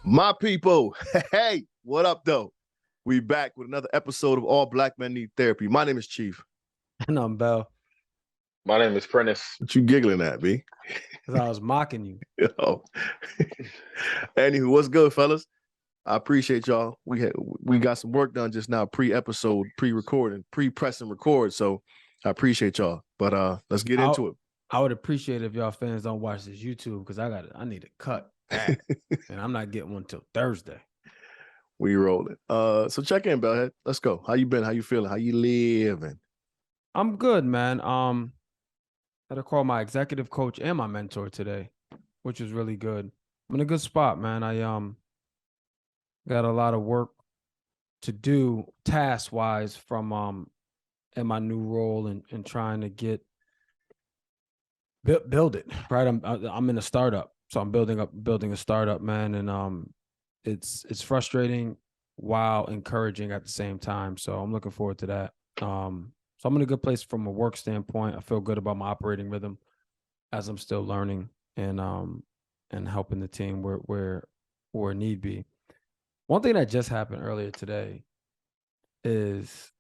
My people, hey, what up, though? We back with another episode of All Black Men Need Therapy. My name is Chief. And I'm Bell. My name is Prentice. What you giggling at, B? Because I was mocking you. Yo. Anywho, what's good, fellas? I appreciate y'all. We got some work done just now, pre-episode, pre-recording, pre-press and record. So I appreciate y'all. But let's get into it. I would appreciate if y'all fans don't watch this YouTube because I need a cut. And I'm not getting one till Thursday. We rolling. So check in, Bellhead. Let's go. How you been? How you feeling? How you living? I'm good, man. I had to call my executive coach and my mentor today, which was really good. I'm in a good spot, man. I got a lot of work to do task-wise from in my new role and trying to get build it, right? I'm in a startup. So I'm building a startup, man, and it's frustrating while encouraging at the same time. So I'm looking forward to that. So I'm in a good place from a work standpoint. I feel good about my operating rhythm as I'm still learning and helping the team where need be. One thing that just happened earlier today is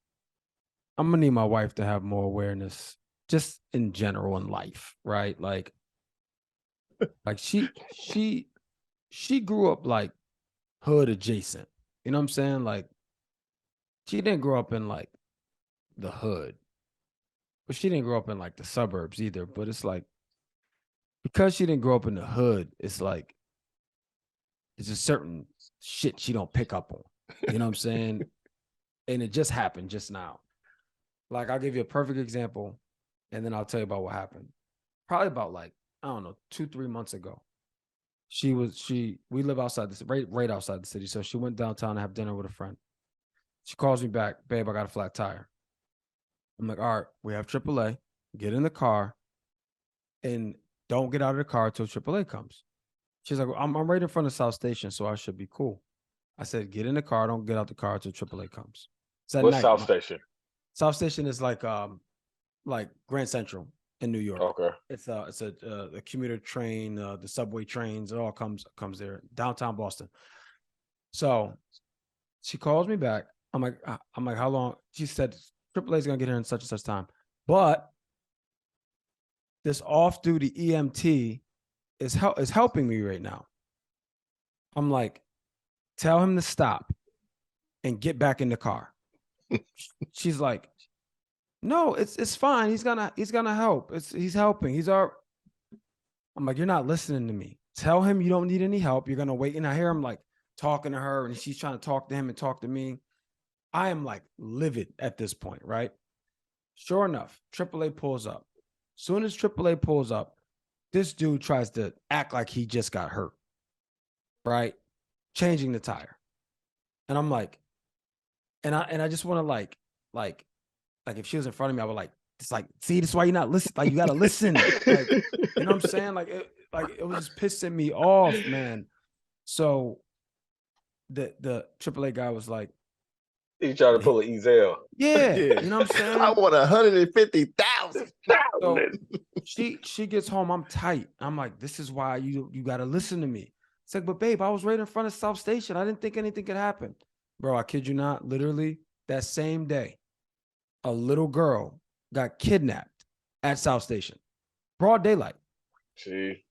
I'm gonna need my wife to have more awareness just in general in life, right? Like she grew up like hood adjacent. You know what I'm saying? Like she didn't grow up in like the hood, but she didn't grow up in like the suburbs either. But it's like because she didn't grow up in the hood, it's like it's a certain shit she don't pick up on. You know what I'm saying? And it just happened just now. Like I'll give you a perfect example, and then I'll tell you about what happened. Probably about like, I don't know, 2-3 months ago. We live outside the right outside the city. So she went downtown to have dinner with a friend. She calls me back, babe, I got a flat tire. I'm like, all right, we have AAA. Get in the car and don't get out of the car until AAA comes. She's like, I'm right in front of South Station, so I should be cool. I said, get in the car, don't get out the car until AAA comes. What's South Station? South Station is like Grand Central in New York. Okay. It's a commuter train, the subway trains, it all comes there, downtown Boston. So she calls me back. I'm like, how long? She said AAA is gonna get here in such and such time, but this off-duty EMT is helping me right now. I'm like, tell him to stop and get back in the car. She's like, no, it's fine. He's gonna help. He's helping. I'm like, you're not listening to me. Tell him you don't need any help. You're gonna wait. And I hear him like talking to her, and she's trying to talk to him and talk to me. I am like livid at this point, right? Sure enough, AAA pulls up. Soon as AAA pulls up, this dude tries to act like he just got hurt, right? Changing the tire. And I'm like, and I just want to like if she was in front of me, I would like, it's like, see, this is why you're not listening. Like, you got to listen. Like, you know what I'm saying? Like it was just pissing me off, man. So the AAA guy was like, he tried to pull an Ezel. Yeah, you know what I'm saying? I want 150,000. So she gets home, I'm tight. I'm like, this is why you got to listen to me. It's like, but babe, I was right in front of South Station. I didn't think anything could happen. Bro, I kid you not, literally that same day, a little girl got kidnapped at South Station. Broad daylight. See?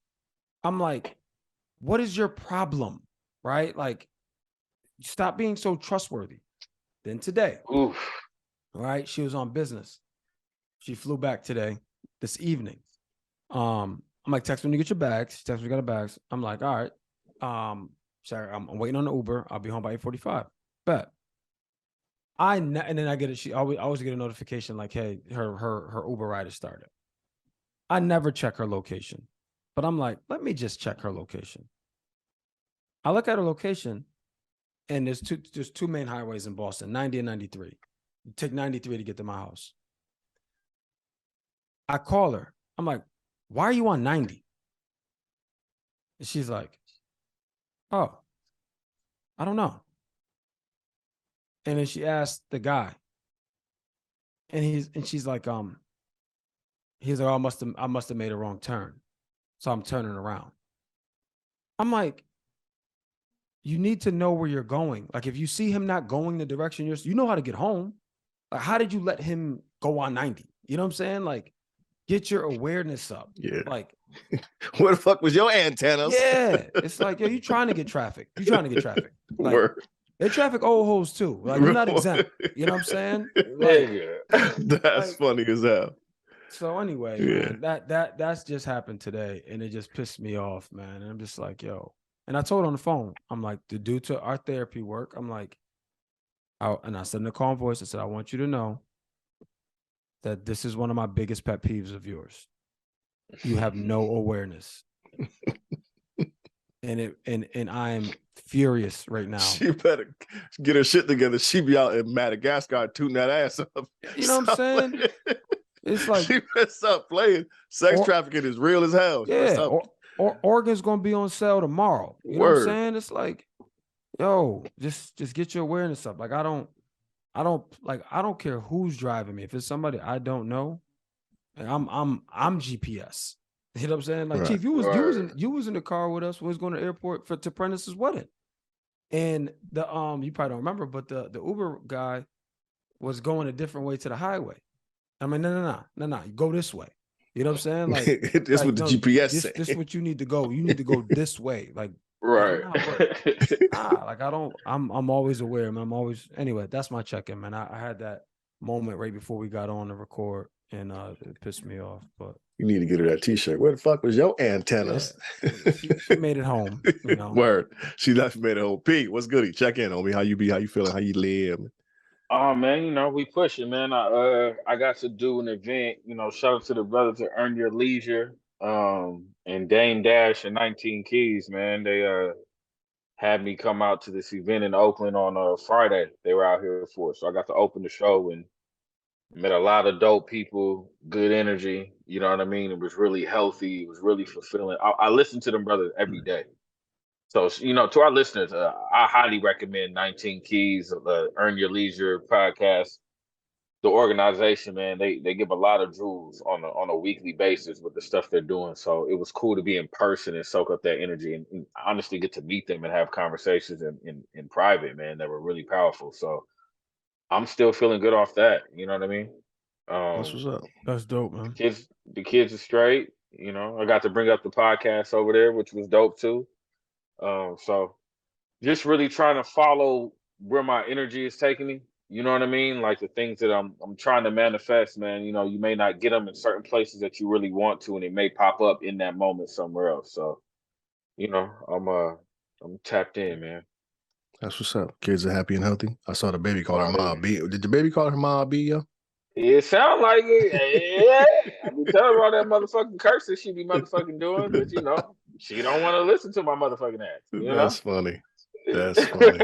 I'm like, what is your problem? Right? Like, stop being so trustworthy. Then today, oof. Right? She was on business. She flew back today, this evening. I'm like, text when you get your bags. She texts when you got her bags. I'm like, all right. Sorry, I'm waiting on the Uber. I'll be home by 8:45. Bet. And then I get it. She always get a notification like, hey, her Uber ride has started. I never check her location, but I'm like, let me just check her location. I look at her location, and there's two main highways in Boston, 90 and 93. You take 93 to get to my house. I call her. I'm like, why are you on 90? And she's like, oh, I don't know. And then she asked the guy, and she's like, he's like, oh, I must have made a wrong turn, so I'm turning around. I'm like, you need to know where you're going. Like if you see him not going the direction you know how to get home. Like how did you let him go on 90? You know what I'm saying? Like get your awareness up. Yeah. Like where the fuck was your antennas? yeah, it's like, yo, you trying to get traffic. You trying to get traffic. Like Word. they traffic old hoes too. Like you're not exempt. You know what I'm saying? Like, Nigga. That's funny as hell. so anyway, Yeah. man, that's just happened today, and it just pissed me off, man. And I'm just like, yo. And I told her on the phone, I'm like, due to our therapy work, I'm like, and I said in a calm voice, I said, I want you to know that this is one of my biggest pet peeves of yours. You have no awareness. And I am furious right now. She better get her shit together. She be out in Madagascar tooting that ass up. You know what I'm saying? It's like she better stop playing. Sex trafficking is real as hell. Yeah, or organs gonna be on sale tomorrow. You know what I'm saying? It's like, yo, just get your awareness up. Like I don't care who's driving me. If it's somebody I don't know, and I'm GPS. You know what I'm saying? Like, Chief, you was in the car with us. We was going to the airport to Prentice's wedding, and the you probably don't remember, but the Uber guy was going a different way to the highway. I mean, no, you go this way. You know what I'm saying? Like this what the GPS this, say. this is what you need to go. You need to go this way. Like right. Like I'm always aware, man. I'm always anyway. That's my check-in, man. I had that moment right before we got on to record, and it pissed me off. But you need to get her that T-shirt. Where the fuck was your antennas? Yeah, she made it home. You know? Word. She left made it home. Pete, what's good? Check in on me. How you be? How you feeling? How you live? Oh man, we pushing, man. I got to do an event, shout out to the brothers to Earn Your Leisure, and Dame Dash and 19 Keys, man. They had me come out to this event in Oakland on Friday. They were out here for it. So I got to open the show and met a lot of dope people, good energy, you know what I mean? It was really healthy, it was really fulfilling. I listen to them brothers every day. So, to our listeners, I highly recommend 19 Keys, Earn Your Leisure podcast. The organization, man, they give a lot of jewels on a weekly basis with the stuff they're doing. So it was cool to be in person and soak up that energy and honestly get to meet them and have conversations in private, man, that were really powerful. So I'm still feeling good off that. You know what I mean? That's what's up. That's dope, man. The kids are straight. I got to bring up the podcast over there, which was dope too. So just really trying to follow where my energy is taking me. You know what I mean? Like the things that I'm trying to manifest, man. You may not get them in certain places that you really want to, and it may pop up in that moment somewhere else. So, I'm tapped in, man. That's what's up. Kids are happy and healthy. I saw the baby call her Ma B. Did the baby call her Ma B, yo? It sounds like it. Yeah. I be telling her all that motherfucking curses she be motherfucking doing, but she don't want to listen to my motherfucking ass. That's funny. That's funny.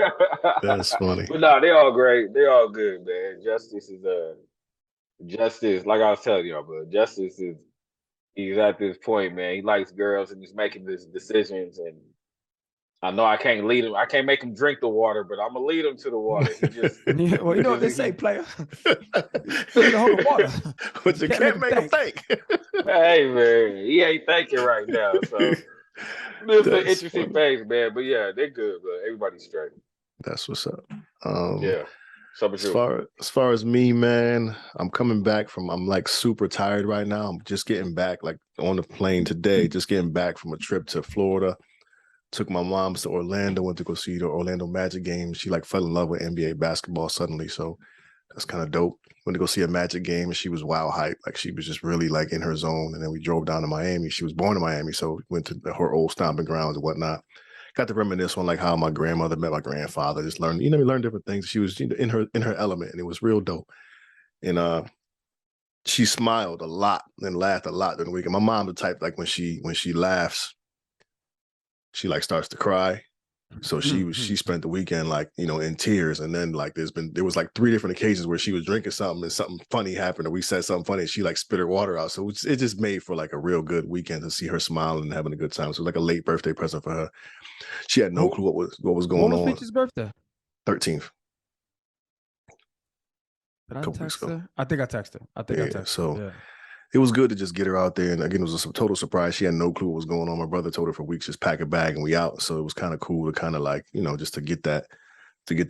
That's funny. But no, they all great. They all good, man. Justice, like I was telling y'all, but Justice he's at this point, man. He likes girls and he's making these decisions, and I know I can't lead him. I can't make him drink the water, but I'm gonna lead him to the water. He just well, you know what they say, player. The water. But you can't make him think. Hey man, he ain't thinking right now. So this is an interesting phase, man. But yeah, they're good, but everybody's straight. That's what's up. Yeah. So as far as me, man, I'm coming back I'm like super tired right now. I'm just getting back, like on the plane today, just getting back from a trip to Florida. Took my mom to Orlando, went to go see the Orlando Magic game. She like fell in love with NBA basketball suddenly. So that's kind of dope. Went to go see a Magic game and she was wow hype. Like she was just really like in her zone. And then we drove down to Miami. She was born in Miami. So we went to her old stomping grounds and whatnot. Got to reminisce on like how my grandmother met my grandfather. Just learned, we learned different things. She was in her element and it was real dope. And she smiled a lot and laughed a lot during the weekend. My mom the type like when she laughs, she like starts to cry. So she spent the weekend like, in tears. And then like there was like 3 different occasions where she was drinking something and something funny happened or we said something funny and she like spit her water out. So it just made for like a real good weekend to see her smiling and having a good time. So it was like a late birthday present for her. She had no clue what was going on. What was Peach's birthday? 13th. Did I text her? I think I texted her. So it was good to just get her out there. And again, it was a total surprise. She had no clue what was going on. My brother told her for weeks, just pack a bag and we out. So it was kind of cool to kind of like, you know, just to get that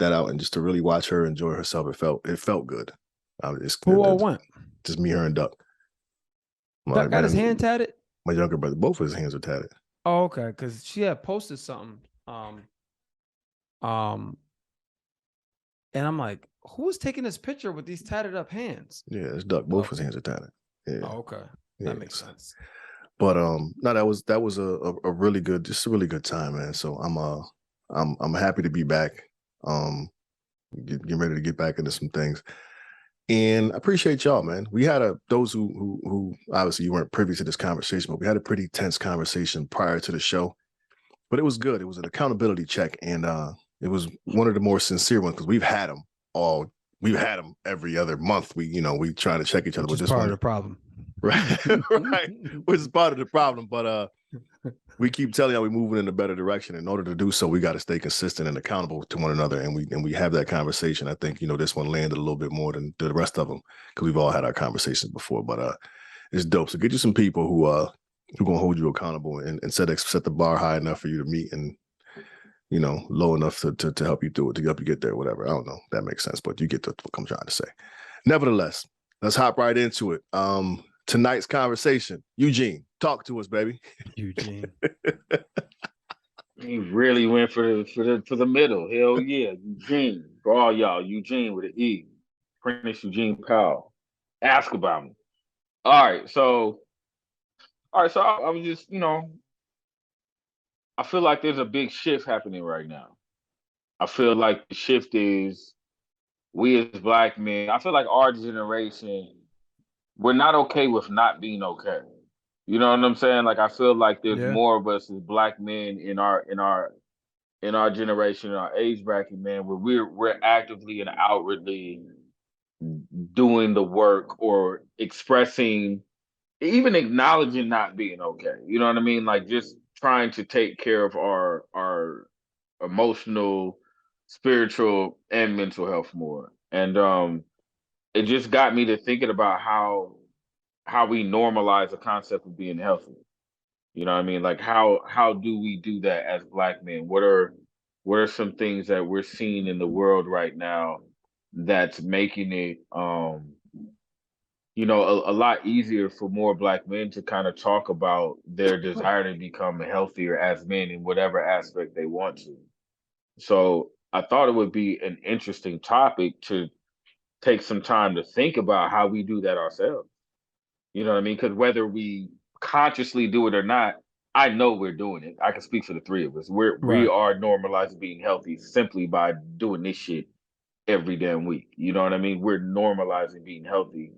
out and just to really watch her enjoy herself. It felt good. Who all went? Just me, her, and Duck. Duck got his hand tatted? My younger brother, both of his hands are tatted. Oh, okay. Because she had posted something. And I'm like, who's taking this picture with these tatted up hands? Yeah, it's Duck. Both his hands are tatted. Yeah. Oh, okay. That makes sense. But no, that was a really good, just a really good time, man. So I'm happy to be back. Getting ready to get back into some things. And I appreciate y'all, man. We had those who obviously you weren't privy to this conversation, but we had a pretty tense conversation prior to the show. But it was good. It was an accountability check, and it was one of the more sincere ones because we've had them every other month. We try to check each other. Which is part of the problem. Right. Right. Which is part of the problem. But we keep telling y'all we're moving in a better direction. In order to do so, we got to stay consistent and accountable to one another. And we have that conversation. I think, this one landed a little bit more than the rest of them because we've all had our conversations before. But it's dope. So get you some people who gonna hold you accountable and set the bar high enough for you to meet and low enough to help you through it, to help you get there, whatever. I don't know if that makes sense, but you get what I'm trying to say. Nevertheless, let's hop right into it. Tonight's conversation, Eugene, talk to us, baby. Eugene. He really went for the middle. Hell yeah, Eugene. For all y'all, Eugene with an E. Prentice Eugene Powell. Ask about me. All right, so I was just, I feel like there's a big shift happening right now. I feel like the shift is we as Black men. I feel like our generation, we're not okay with not being okay. You know what I'm saying? Like I feel like there's more of us as Black men in our generation, in our age bracket, man, where we're actively and outwardly doing the work or expressing, even acknowledging not being okay. You know what I mean? Like just trying to take care of our emotional, spiritual, and mental health more. And it just got me to thinking about how we normalize the concept of being healthy. You know what I mean? Like how do we do that as Black men? What are some things that we're seeing in the world right now that's making it a lot easier for more Black men to kind of talk about their desire to become healthier as men in whatever aspect they want to. So I thought it would be an interesting topic to take some time to think about how we do that ourselves. You know what I mean? Because whether we consciously do it or not, I know we're doing it. I can speak for the three of us. We are normalizing being healthy simply by doing this shit every damn week. You know what I mean? We're normalizing being healthy.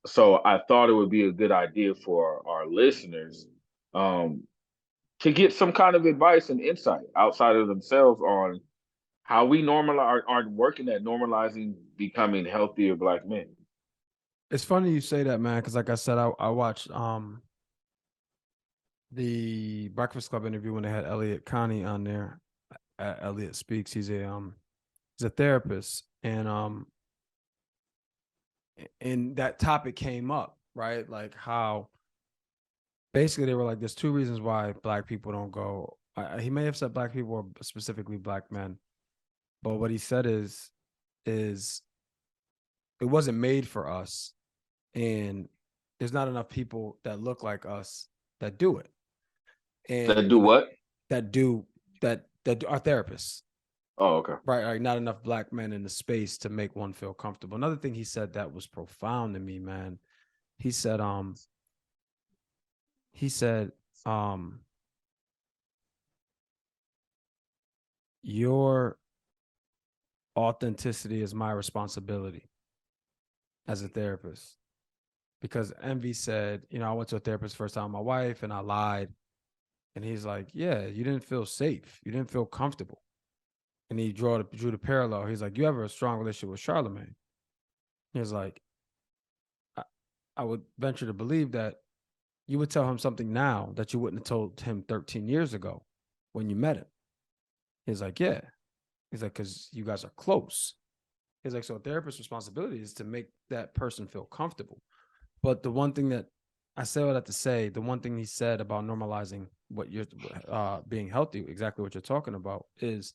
So I thought it would be a good idea for our listeners to get some kind of advice and insight outside of themselves on how we are working at normalizing becoming healthier Black men. It's funny you say that, man, because like I said, I watched the Breakfast Club interview when they had Elliot Connie on there. Elliot Speaks. He's a therapist, and that topic came up, right? Like how basically they were like, there's two reasons why Black people don't go. He may have said Black people or specifically Black men, but what he said is it wasn't made for us. And there's not enough people that look like us that do it. And that do what? That are therapists. Oh, okay. Right. Like not enough Black men in the space to make one feel comfortable. Another thing he said that was profound to me, man. He said, your authenticity is my responsibility as a therapist. Because Envy said, I went to a therapist first time with my wife and I lied. And he's like, yeah, you didn't feel safe. You didn't feel comfortable. And he drew the parallel. He's like, you have a strong relationship with Charlemagne. He's like, I would venture to believe that you would tell him something now that you wouldn't have told him 13 years ago when you met him. He's like, yeah. He's like, because you guys are close. He's like, so a therapist's responsibility is to make that person feel comfortable. But the one thing that I say all that to say the one thing he said about normalizing what you're being healthy, exactly what you're talking about is,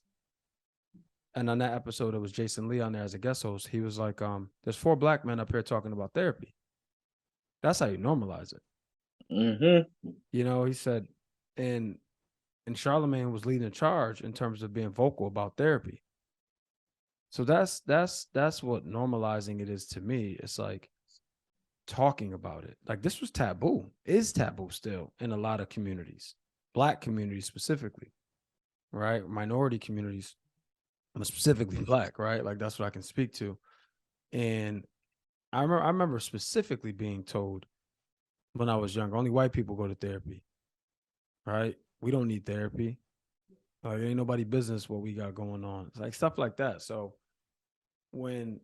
and on that episode, it was Jason Lee on there as a guest host. He was like, there's 4 black men up here talking about therapy. That's how you normalize it. Mm-hmm. You know, he said, and Charlemagne was leading the charge in terms of being vocal about therapy. So that's what normalizing it is to me. It's like talking about it. Like this was taboo, is taboo still in a lot of communities, black communities specifically, right? Minority communities, but specifically black, right? Like that's what I can speak to. And I remember specifically being told when I was younger, only white people go to therapy, right? We don't need therapy. Like ain't nobody business what we got going on. It's like stuff like that. So when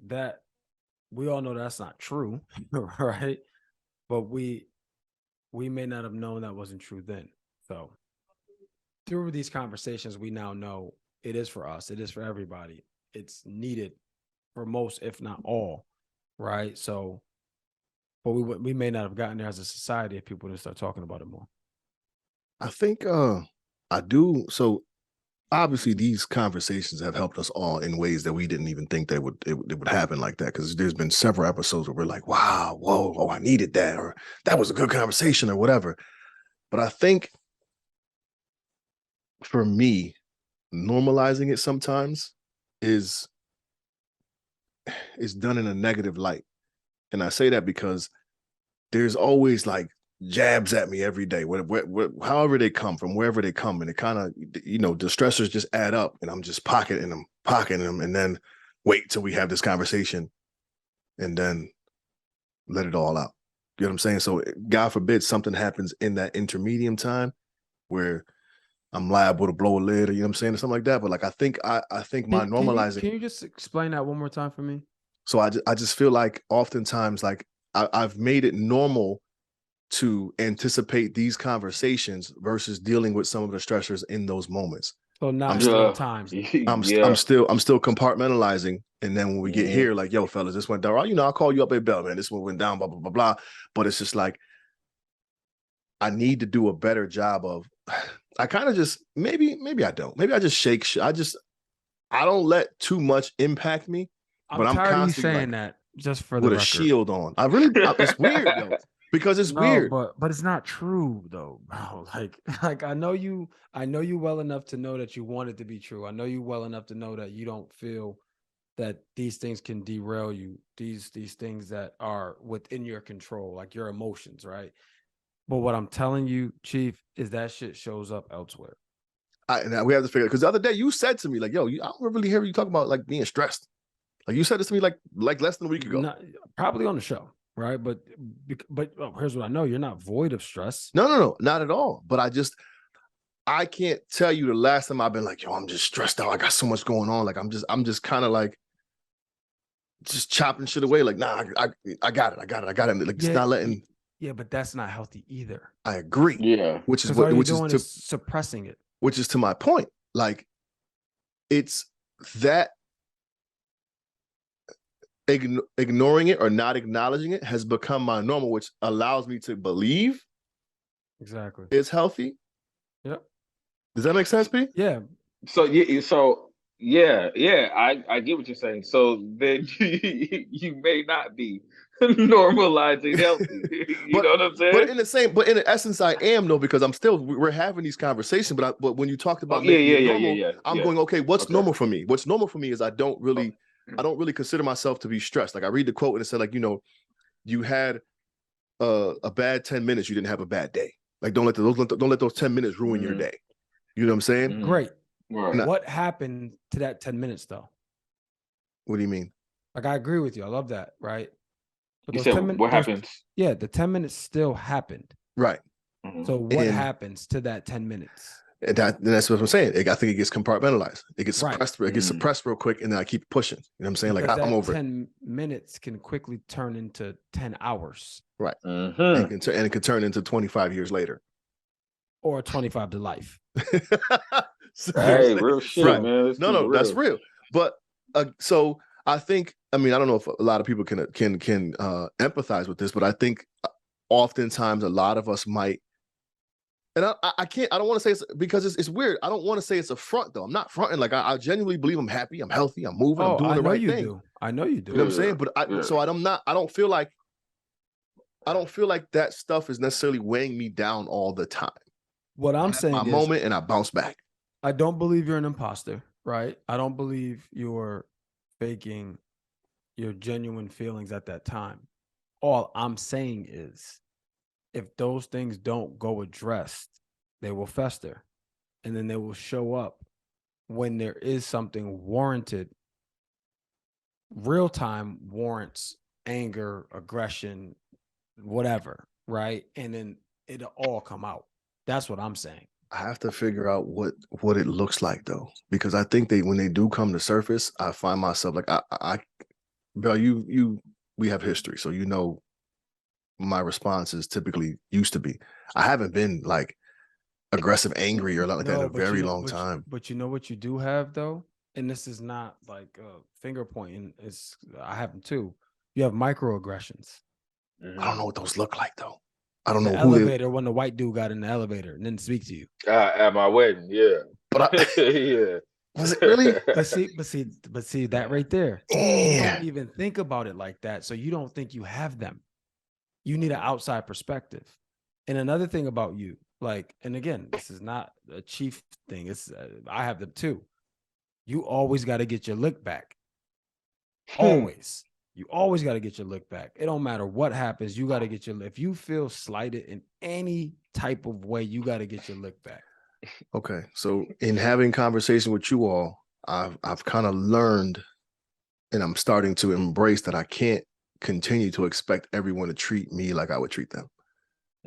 that, we all know that's not true, right? But we may not have known that wasn't true then. So through these conversations, we now know it is for us. It is for everybody. It's needed for most, if not all, right? So, but we may not have gotten there as a society if people didn't start talking about it more. I think I do. So obviously these conversations have helped us all in ways that we didn't even think it would happen like that. Because there's been several episodes where we're like, wow, whoa, oh, I needed that, or that was a good conversation, or whatever. But I think for me, normalizing it sometimes is done in a negative light. And I say that because there's always like jabs at me every day, however they come from, wherever they come. And it kind of, you know, the stressors just add up and I'm just pocketing them. And then wait till we have this conversation and then let it all out. You know what I'm saying? So God forbid something happens in that intermediate time where I'm liable to blow a lid, or you know what I'm saying, or something like that. But like I think my normalizing. Can you just explain that one more time for me? So I just feel like oftentimes like I've made it normal to anticipate these conversations versus dealing with some of the stressors in those moments. So not in real time. I'm still compartmentalizing, and then when we get here, like, yo, fellas, this went down. You know, I'll call you up at Bell, man. This one went down, blah blah blah blah. But it's just like I need to do a better job of. I kind of just maybe I don't. Maybe I just shake. I don't let too much impact me. But I'm tired of you saying that just for the record. With a shield on. It's weird though. Because it's weird. But it's not true though, bro. Like I know you well enough to know that you want it to be true. I know you well enough to know that you don't feel that these things can derail you. These things that are within your control, like your emotions, right? But what I'm telling you, Chief, is that shit shows up elsewhere. We have to figure it, because the other day you said to me, like, yo, I don't really hear you talk about like being stressed. Like you said this to me like less than a week ago. Probably on the show. Right. But here's what I know. You're not void of stress. No, not at all. But I can't tell you the last time I've been like, yo, I'm just stressed out. I got so much going on. Like, I'm just kind of like just chopping shit away. Like, nah, I got it. Like, it's not letting. Yeah, but that's not healthy either. I agree. Yeah. Which is suppressing it. Which is to my point. Like, it's that ignoring it or not acknowledging it has become my normal, which allows me to believe exactly it's healthy. Yep. Does that make sense, P? Yeah. So I get what you're saying. So then you may not be normalizing healthy. You know what I'm saying? But in the essence, I am though, because we're having these conversations. But when you talked about making it normal, I'm going, okay, what's normal for me? What's normal for me is I don't really consider myself to be stressed. Like I read the quote and it said, like, you know, you had a bad 10 minutes, you didn't have a bad day. Like don't let those 10 minutes ruin your day. You know what I'm saying? Great. Right. What happened to that 10 minutes though? What do you mean? Like I agree with you. I love that, right? But you said what happens? Yeah, the 10 minutes still happened. Right. So what happens to that 10 minutes? And that's what I'm saying. I think it gets compartmentalized. It gets suppressed. It gets suppressed real quick, and then I keep pushing. You know what I'm saying? Like I'm over 10 minutes can quickly turn into 10 hours. Right. And it can turn into 25 years later. Or 25 to life. Hey, real shit, man. No, that's real. But so I think, I mean, I don't know if a lot of people can empathize with this, but I think oftentimes a lot of us might, and I can't, I don't want to say it's because it's weird. I don't want to say it's a front though. I'm not fronting. Like I genuinely believe I'm happy, I'm healthy, I'm moving, I'm doing I the know right you thing. do. I know you do. You know what I'm saying? But I don't feel like that stuff is necessarily weighing me down all the time. What I'm saying my is, moment and I bounce back. I don't believe you're an imposter, right? I don't believe you're faking your genuine feelings at that time. All I'm saying is, if those things don't go addressed, they will fester, and then they will show up when there is something warranted. Real time warrants anger, aggression, whatever, right? And then it'll all come out. That's what I'm saying. I have to figure out what it looks like though, because I think when they do come to surface, I find myself like Bro, we have history, so you know my responses typically used to be. I haven't been like aggressive, angry, or like that in a very long time. But you know what you do have though, and this is not like finger pointing. I have them too. You have microaggressions. I don't know what those look like though. I don't know The who elevator when the white dude got in the elevator and didn't speak to you. At my wedding, yeah. But yeah. Was it really? But see that right there. You don't even think about it like that, so you don't think you have them. You need an outside perspective. And another thing about you, like, and again, this is not a chief thing. It's I have them too. You always got to get your lick back. Always. You always got to get your lick back. It don't matter what happens. You got to get if you feel slighted in any type of way, you got to get your lick back. Okay. So in having conversation with you all, I've kind of learned, and I'm starting to embrace that I can't continue to expect everyone to treat me like I would treat them.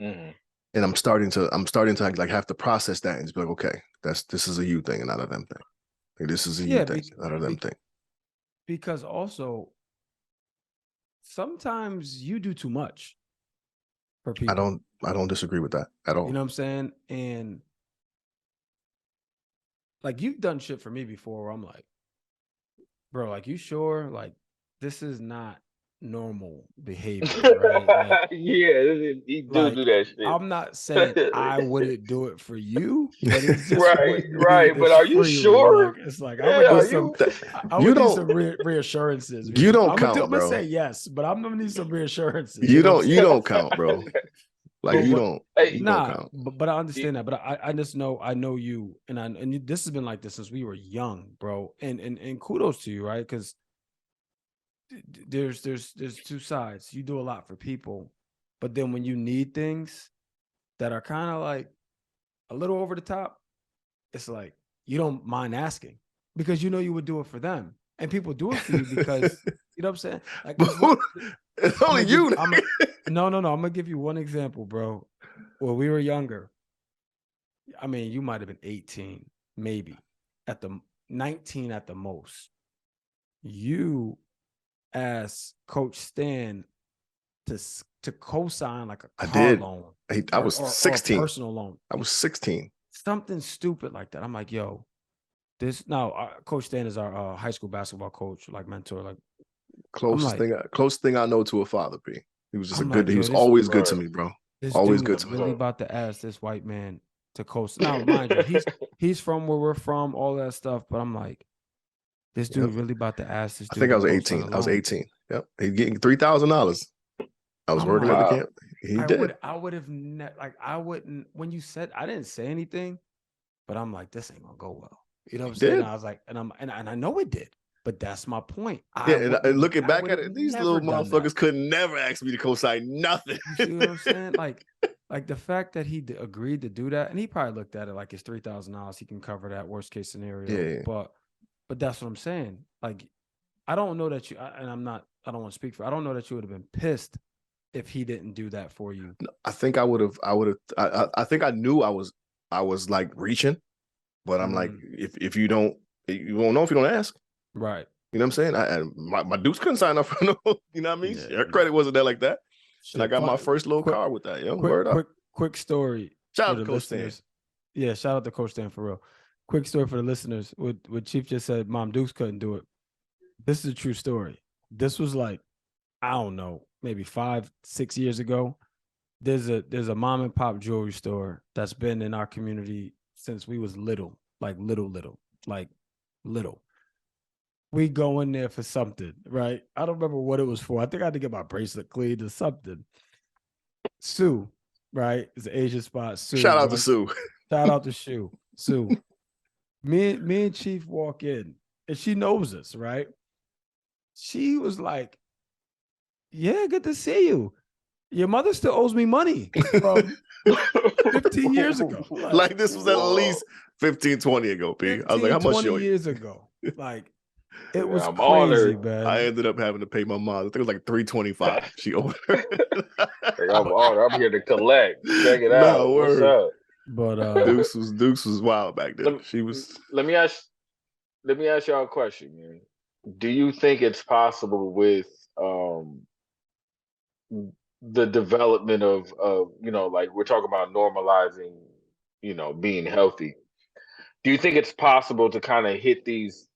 Mm-hmm. And I'm starting to like have to process that and just be like, okay, this is a you thing and not a them thing. Like, this is a you thing, not a them thing. Because also, sometimes you do too much for people. I don't disagree with that at all. You know what I'm saying? And like, you've done shit for me before where I'm like, bro, like, you sure? Like, this is not normal behavior, right? Like, yeah, he do that shit. I'm not saying I wouldn't do it for you, but it's just right. But are you sure? Like, it's like I would need some reassurances. You don't count, I'm bro. gonna say yes, but I'm gonna need some reassurances. You don't count, bro. Like, you don't count. But I understand that. But I just know, I know you, and this has been like this since we were young, bro. And kudos to you, right? Because there's two sides. You do a lot for people, but then when you need things that are kind of like a little over the top, it's like you don't mind asking because you know you would do it for them, and people do it for you because you know what I'm saying. Like, it's only you. No. I'm gonna give you one example, bro. When we were younger, I mean, you might have been 18, maybe at the 19 at the most. You asked Coach Stan to co-sign like a car loan. I was 16. Or a personal loan. I was 16. Something stupid like that. I'm like, yo, this now. Coach Stan is our high school basketball coach, like mentor, like closest thing I know to a father. P. He was just he was always good to me, bro. This always dude good to me. Really about to ask this white man to co-sign. Now, mind you, he's from where we're from, all that stuff. But I'm like, this dude really about to ask this dude. I think I was 18. I was 18. Yep. He's getting $3,000. I was working at the camp. I would have I wouldn't, when you said, I didn't say anything, but I'm like, this ain't gonna go well. You know what I'm saying? And I was like, and I know it did, but that's my point. And looking back at it, these little motherfuckers could never ask me to co-sign nothing. You see what I'm saying? Like the fact that he agreed to do that, and he probably looked at it like it's $3,000. He can cover that worst case scenario. Yeah. But that's what I'm saying. Like, I don't know that I don't want to speak for, I don't know that you would have been pissed if he didn't do that for you. I think I would have. I think I knew I was like reaching, but I'm like, if you won't know if you don't ask. Right. You know what I'm saying? My dudes couldn't sign up for no, you know what I mean? Yeah, her credit wasn't there like that. And I got my first little car with that, yo. Quick story. Shout out to Coach Stan. Yeah, shout out to Coach Stan for real. Quick story for the listeners. What Chief just said, Mom Dukes couldn't do it. This is a true story. This was like, I don't know, maybe 5-6 years ago. There's a mom and pop jewelry store that's been in our community since we was little, like little, like little. We go in there for something, right? I don't remember what it was for. I think I had to get my bracelet cleaned or something. Sue, right? It's an Asian spot. Sue. Shout out to Sue. Shout out to Sue. Me and Chief walk in, and she knows us, right? She was like, "Yeah, good to see you. Your mother still owes me money from 15 years ago." Like this was at least 15, 20 ago, P. I was like, how much 20 years ago. Like, it was I'm crazy, honored. man. I ended up having to pay my mom. I think it was like $325. She owed her. Like, I'm honored. I'm here to collect. Check it No, out. What's word. up? But Dukes was wild back then. She was. Let me ask y'all a question, man. Do you think it's possible with the development of like we're talking about normalizing, being healthy? Do you think it's possible to kind of hit these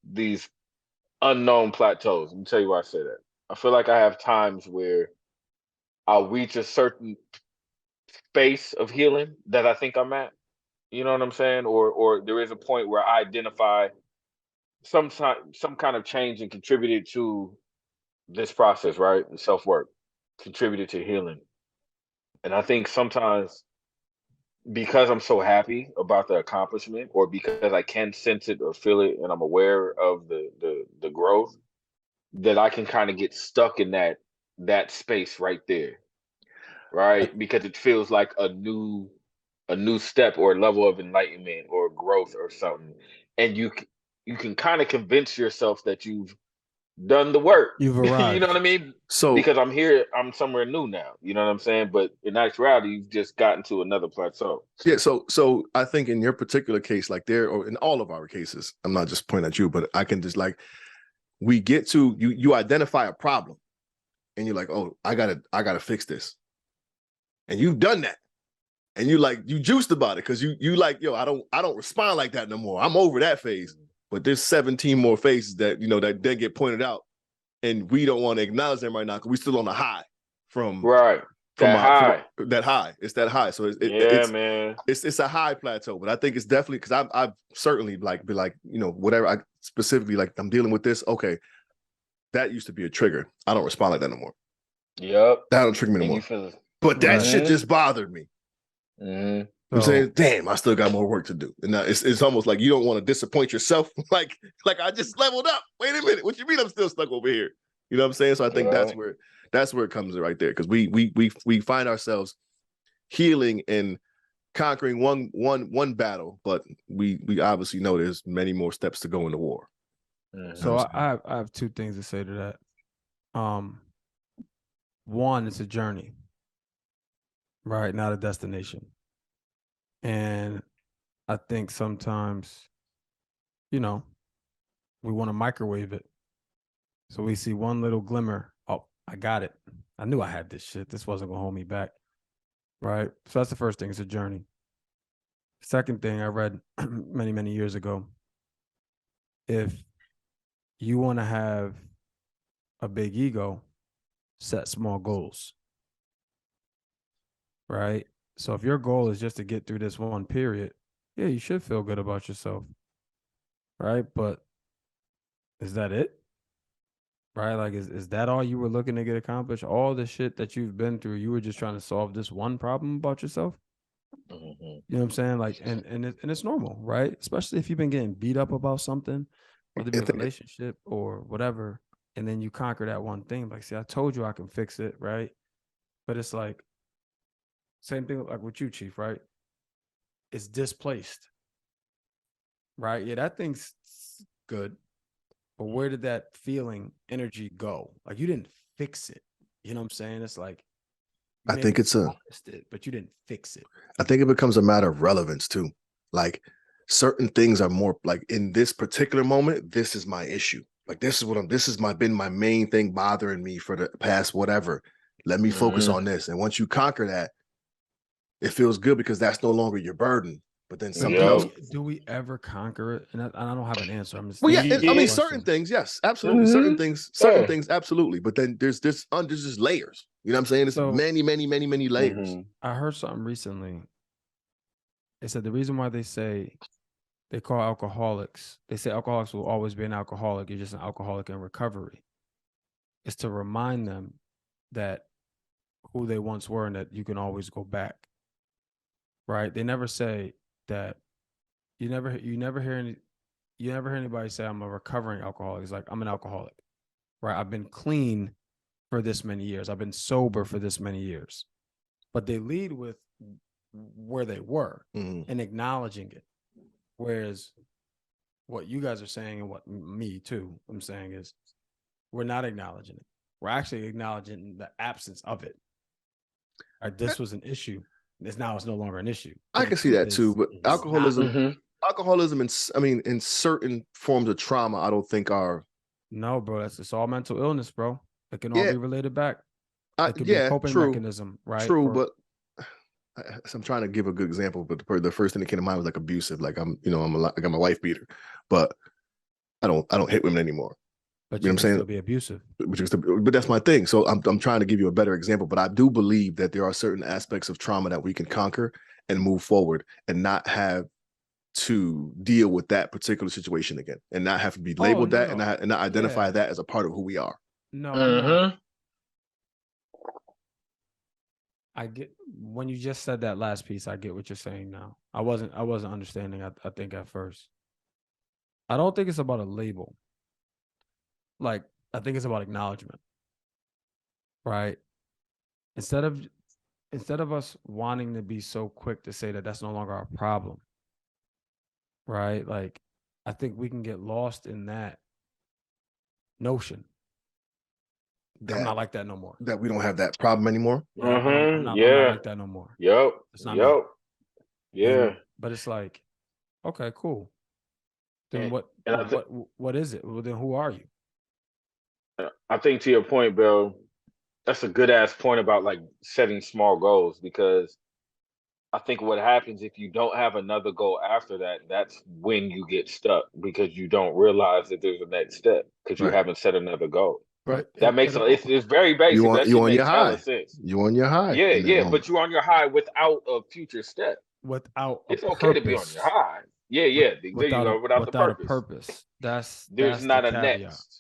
unknown plateaus? Let me tell you why I say that. I feel like I have times where I'll reach a certain space of healing that I think I'm at. You know what I'm saying? Or there is a point where I identify some kind of change and contributed to this process, right? And self-work, contributed to healing. And I think sometimes because I'm so happy about the accomplishment, or because I can sense it or feel it, and I'm aware of the growth, that I can kind of get stuck in that space right there, right? Because it feels like a new step or level of enlightenment or growth or something, and you can kind of convince yourself that you've done the work. you've You arrived. know what I mean? So Because I'm here, I'm somewhere new now. You know what I'm saying? But in actuality, you've just gotten to another plateau. yeah, so I think in your particular case, like there, or in all of our cases, I'm not just pointing at you, but I can just like, we get to you identify a problem, and you're like, oh, I gotta fix this, and you've done that, and you juiced about it because you like, yo, I don't respond like that no more. I'm over that phase. But there's 17 more phases that that then get pointed out, and we don't want to acknowledge them right now because we're still on the high from Right. from That high. that high. It's that high. So Man. it's a high plateau. But I think it's definitely because I've certainly like be like, whatever I specifically like, I'm dealing with this. Okay, that used to be a trigger. I don't respond like that no more. Yep. That don't trigger me no And more. you feel it. But that Right. shit just bothered me. Mhm. I'm saying, damn, I still got more work to do. And now it's almost like you don't want to disappoint yourself. like I just leveled up. Wait a minute. What you mean I'm still stuck over here? You know what I'm saying? So I think that's where it comes in right there. Because we find ourselves healing and conquering one battle, but we obviously know there's many more steps to go in the war. So I have two things to say to that. One, it's a journey, right? Not a destination. And I think sometimes, we want to microwave it. So we see one little glimmer. Oh, I got it. I knew I had this shit. This wasn't going to hold me back. Right. So that's the first thing. It's a journey. Second thing I read many, many years ago. If you want to have a big ego, set small goals. Right. So if your goal is just to get through this one period, yeah, you should feel good about yourself. Right. But is that it? Right? Like, is that all you were looking to get accomplished? All the shit that you've been through, you were just trying to solve this one problem about yourself? Mhm. You know what I'm saying? Like, and it's normal, right? Especially if you've been getting beat up about something, whether it be a relationship or whatever, and then you conquer that one thing. Like, see, I told you I can fix it, right? But it's like, same thing like with you, Chief, right? It's displaced, right? Yeah, that thing's good. But where did that feeling, energy go? Like, you didn't fix it. You know what I'm saying? It's like, I think it's it, but you didn't fix it. I think it becomes a matter of relevance too. Like certain things are more like in this particular moment, this is my issue. Like this is been my main thing bothering me for the past whatever. Let me focus on this. And once you conquer that, it feels good because that's no longer your burden. But then But some Yep. people, do we ever conquer it? And I don't have an answer. I'm just well, yeah, asking I a mean, Yeah. certain question. things, yes, absolutely. Certain things, Yeah. absolutely. But then there's just layers. You know what I'm saying? It's So- many layers. I heard something recently. They said the reason why they say they call alcoholics, they say alcoholics will always be an alcoholic. You're just an alcoholic in recovery. Is to remind them that who they once were and that you can always go back. Right? They never say that. You never hear anybody say I'm a recovering alcoholic. It's like I'm an alcoholic. Right? I've been clean for this many years. I've been sober for this many years. But they lead with where they were and acknowledging it. Whereas what you guys are saying and what me too, I'm saying is we're not acknowledging it. We're actually acknowledging the absence of it. This was an issue. It's no longer an issue. I can see that too, but alcoholism, in certain forms of trauma, I don't think are. No, bro, it's all mental illness, bro. It can all be related back. It can be a coping mechanism, right? True, but I'm trying to give a good example. But the first thing that came to mind was like abusive. Like I'm a wife beater, but I don't hit women anymore. But you know what I'm saying? Still be abusive. But that's my thing. So I'm trying to give you a better example. But I do believe that there are certain aspects of trauma that we can conquer and move forward, and not have to deal with that particular situation again, and not have to be labeled that, and not identify that as a part of who we are. No, I'm not. I get when you just said that last piece. I get what you're saying now. I wasn't understanding. I think at first. I don't think it's about a label. Like, I think it's about acknowledgement, right? Instead of us wanting to be so quick to say that that's no longer our problem, right? Like, I think we can get lost in that notion. I'm not like that no more. That we don't have that problem anymore. Yeah, I'm not like that no more. Yep. It's not me. Yeah. But it's like, okay, cool. Then And what is it? Well, then who are you? I think to your point, Bill, that's a good ass point about like setting small goals, because I think what happens if you don't have another goal after that, that's when you get stuck, because you don't realize that there's a next step because you haven't set another goal. Right. That makes it's very basic. You on your high. Sense. You on your high. Yeah, but you're on your high without a future step. It's okay to be on your high. Yeah. There you go. Without the purpose. There's not the a caveat. next.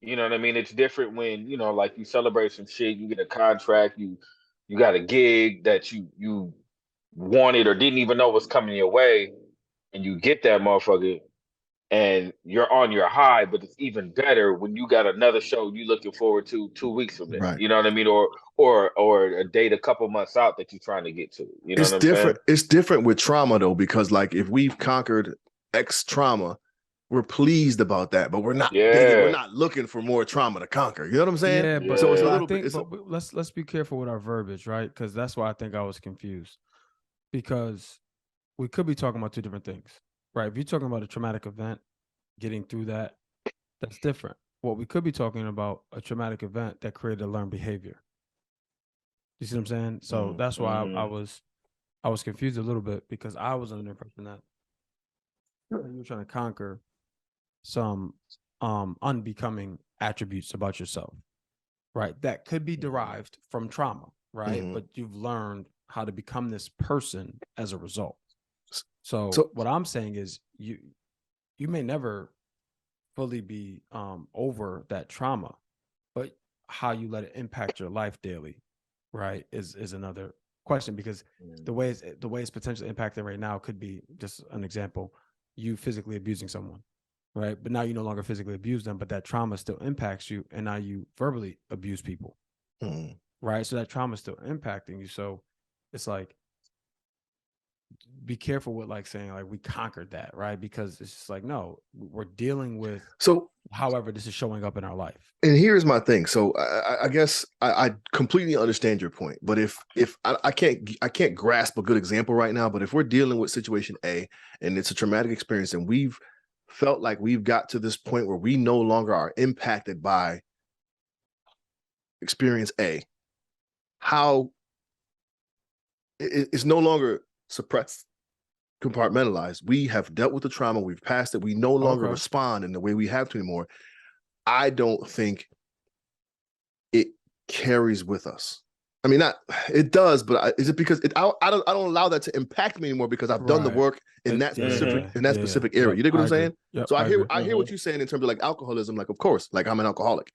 You know what I mean? It's different when, like you celebrate some shit, you get a contract, you got a gig that you wanted or didn't even know was coming your way, and you get that motherfucker and you're on your high. But it's even better when you got another show you looking forward to 2 weeks from now. Right. You know what I mean? Or a date a couple months out that you're trying to get to. You know what I'm saying? It's different with trauma though, because like if we've conquered X trauma, we're pleased about that, but we're not we're not looking for more trauma to conquer. You know what I'm saying? Yeah, but so it's a but little I think, bit. But let's be careful with our verbiage, right? Because that's why I think I was confused. Because we could be talking about two different things, right? If you're talking about a traumatic event, getting through that, that's different. What we could be talking about a traumatic event that created a learned behavior. You see what I'm saying? So that's why I was confused a little bit, because I was under the impression that you were trying to conquer some unbecoming attributes about yourself, right? That could be derived from trauma, right? But you've learned how to become this person as a result. So what I'm saying is you may never fully be over that trauma, but how you let it impact your life daily, right, is another question, because the way it's potentially impacting right now could be, just an example, you physically abusing someone, right? But now you no longer physically abuse them, but that trauma still impacts you, and now you verbally abuse people, right? So that trauma is still impacting you. So it's like, be careful with like saying like we conquered that, right? Because it's just like, no, we're dealing with however this is showing up in our life. And here's my thing. So I guess I completely understand your point, but if I can't grasp a good example right now, but if we're dealing with situation A and it's a traumatic experience, and we've felt like we've got to this point where we no longer are impacted by experience A, how it's no longer suppressed. compartmentalized. We have dealt with the trauma. We've passed it. We no longer Okay. respond in the way we have to anymore. I don't think it carries with us. I mean, it does, but is it because I don't allow that to impact me anymore because I've done the Right. work in that specific area. You dig what I'm saying? Yep, So I hear agree. what you're saying in terms of like alcoholism. Like, of course, like I'm an alcoholic.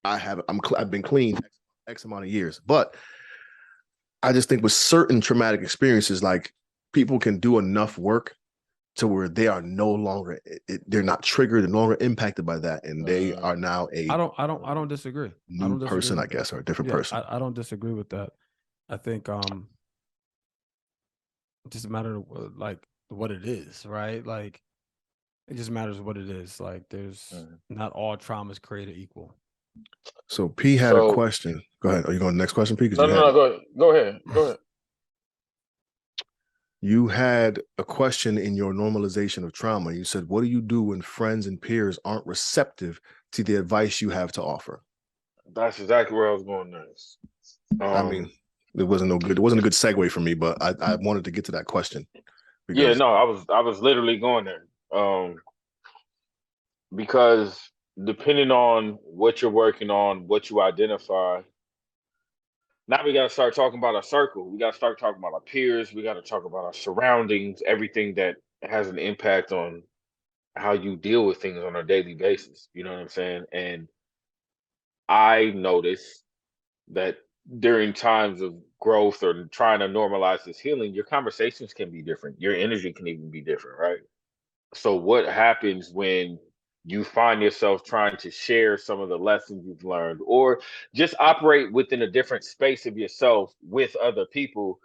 I've been clean X amount of years, but I just think with certain traumatic experiences, like people can do enough work to where they are no longer they're not triggered and no longer impacted by that, and they are now a I don't disagree. new person, I guess, or a different person. I don't disagree with that. I think it just matters like what it is, right? Like it just matters what it is. Like there's not all traumas created equal. So P had a question. Go ahead. Are you going to the next question, P? No, go ahead. You had a question in your normalization of trauma. You said, what do you do when friends and peers aren't receptive to the advice you have to offer? That's exactly where I was going next. I mean, it wasn't a good segue for me, but I wanted to get to that question. Yeah, no, I was literally going there. Because depending on what you're working on, what you identify, now we got to start talking about our circle. We got to start talking about our peers. We got to talk about our surroundings, everything that has an impact on how you deal with things on a daily basis. You know what I'm saying? And I noticed that during times of growth or trying to normalize this healing, your conversations can be different. Your energy can even be different, right? So what happens when you find yourself trying to share some of the lessons you've learned or just operate within a different space of yourself with other people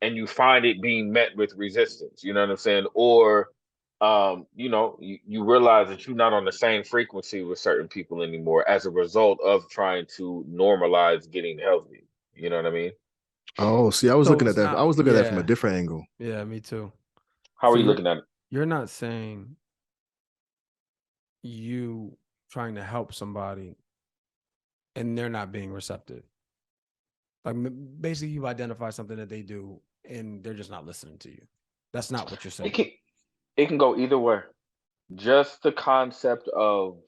and you find it being met with resistance, you know what I'm saying? Or you realize that you're not on the same frequency with certain people anymore as a result of trying to normalize getting healthy. You know what I mean? Oh, see, I was looking at that. I was looking at that from a different angle. Yeah, me too. How are you looking at it? You're not saying you trying to help somebody and they're not being receptive. Like basically you've identified something that they do and they're just not listening to you. That's not what you're saying. It can go either way. Just the concept of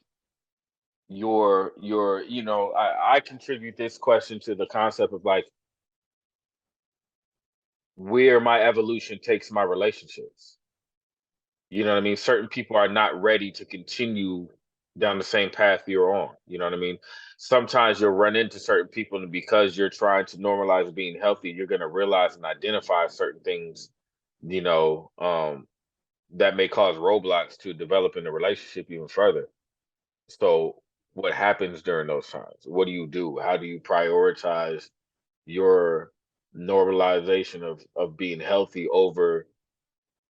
I contribute this question to the concept of like where my evolution takes my relationships. You know what I mean? Certain people are not ready to continue down the same path you're on. You know what I mean? Sometimes you'll run into certain people, and because you're trying to normalize being healthy, you're going to realize and identify certain things, that may cause roadblocks to developing a relationship even further. So, what happens during those times? What do you do? How do you prioritize your normalization of being healthy over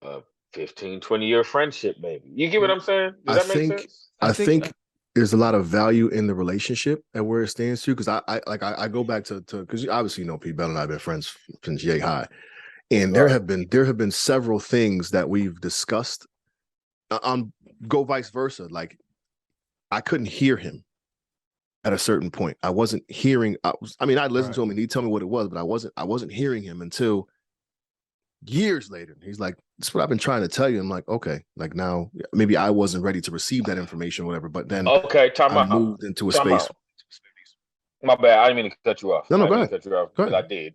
a 15, 20-year friendship, maybe? You get what I'm saying? Does that make sense? I think there's a lot of value in the relationship and where it stands to, because I go back to because obviously P. Bell and I have been friends since yay high. And there have been several things that we've discussed go vice versa. Like I couldn't hear him at a certain point. I wasn't hearing. I listened to him and he'd tell me what it was, but I wasn't hearing him until years later. He's like, "That's what I've been trying to tell you." I'm like, okay, like now maybe I wasn't ready to receive that information or whatever. But then I moved into a space. My bad. I didn't mean to cut you off. No, go ahead. But I did.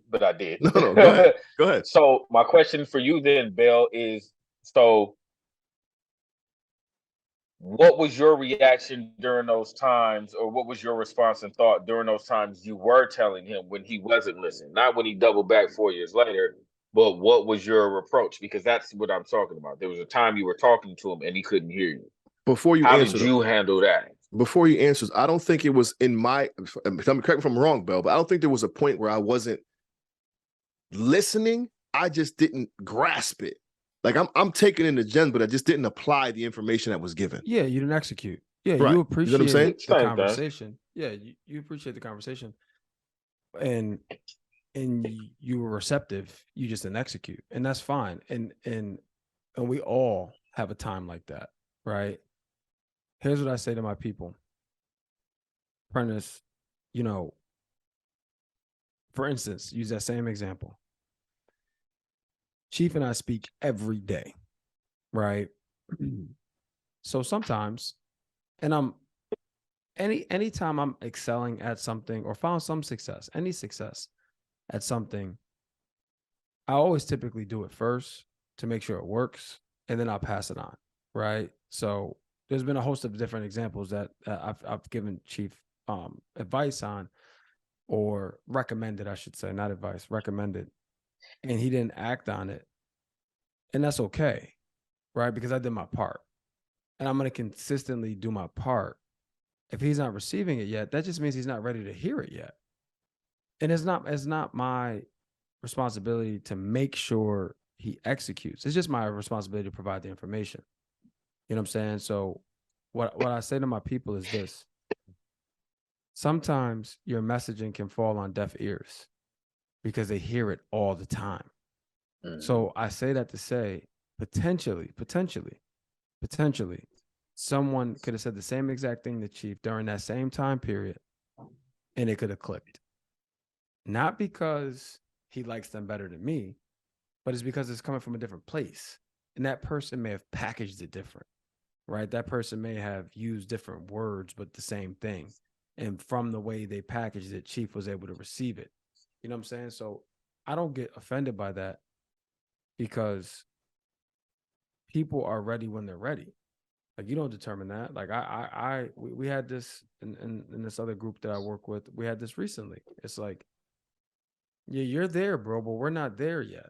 No, go ahead. Go ahead. So my question for you then, Bill, is what was your reaction during those times, or what was your response and thought during those times you were telling him when he wasn't listening? Not when he doubled back 4 years later, but what was your approach? Because that's what I'm talking about. There was a time you were talking to him and he couldn't hear you. How did you handle that? Before you answer, I don't think it was in my, correct me if I'm wrong, Bell, but I don't think there was a point where I wasn't listening. I just didn't grasp it. Like I'm taking in the gem, but I just didn't apply the information that was given. Yeah, you didn't execute. Yeah, right. You appreciate the conversation. Yeah, you appreciate the conversation. And you were receptive. You just didn't execute. And that's fine. And we all have a time like that, right? Here's what I say to my people. Prentice, for instance, use that same example. Chief and I speak every day, right? So sometimes, and anytime I'm excelling at something or found some success, any success at something, I always typically do it first to make sure it works, and then I'll pass it on, right? So there's been a host of different examples that I've given Chief advice on, or recommended, I should say, not advice, recommended, and he didn't act on it, and that's okay, right? Because I did my part, and I'm going to consistently do my part. If he's not receiving it yet, that just means he's not ready to hear it yet, and it's not my responsibility to make sure he executes. It's just my responsibility to provide the information. You know what I'm saying? So what I say to my people is this: sometimes your messaging can fall on deaf ears because they hear it all the time. So I say that to say, potentially, someone could have said the same exact thing to Chief during that same time period, and it could have clicked. Not because he likes them better than me, but it's because it's coming from a different place. And that person may have packaged it different, right? That person may have used different words, but the same thing. And from the way they packaged it, Chief was able to receive it. You know what I'm saying? So I don't get offended by that, because people are ready when they're ready. Like, you don't determine that. Like we had this in this other group that I work with. We had this recently. It's like, yeah, you're there, bro, but we're not there yet.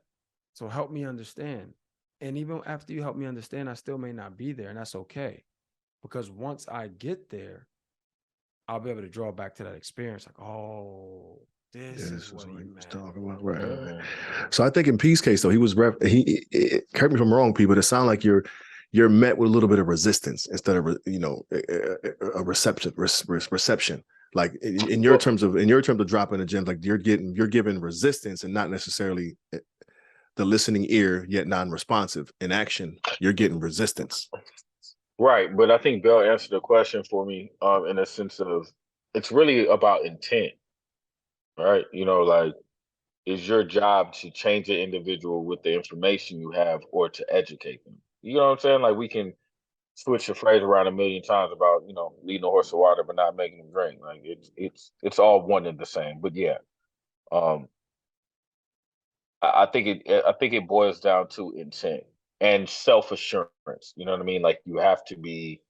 So help me understand. And even after you help me understand, I still may not be there, and that's okay. Because once I get there, I'll be able to draw back to that experience. Like, oh, this is what he meant. Talking about, right. So I think in Pete's case, though, he was correct me if I'm wrong, Pete, but it sounds like you're met with a little bit of resistance instead of a reception. Like in your terms of dropping the gems, like you're giving resistance and not necessarily the listening ear, yet non-responsive. In action, you're getting resistance. Right, but I think Bell answered the question for me, in a sense of it's really about intent, right? Like, is your job to change the individual with the information you have, or to educate them? You know what I'm saying? Like, we can switch the phrase around a million times about leading a horse to water but not making him drink. Like, it's all one and the same. But yeah, um, I think it boils down to intent and self assurance. You know what I mean? Like, you have to be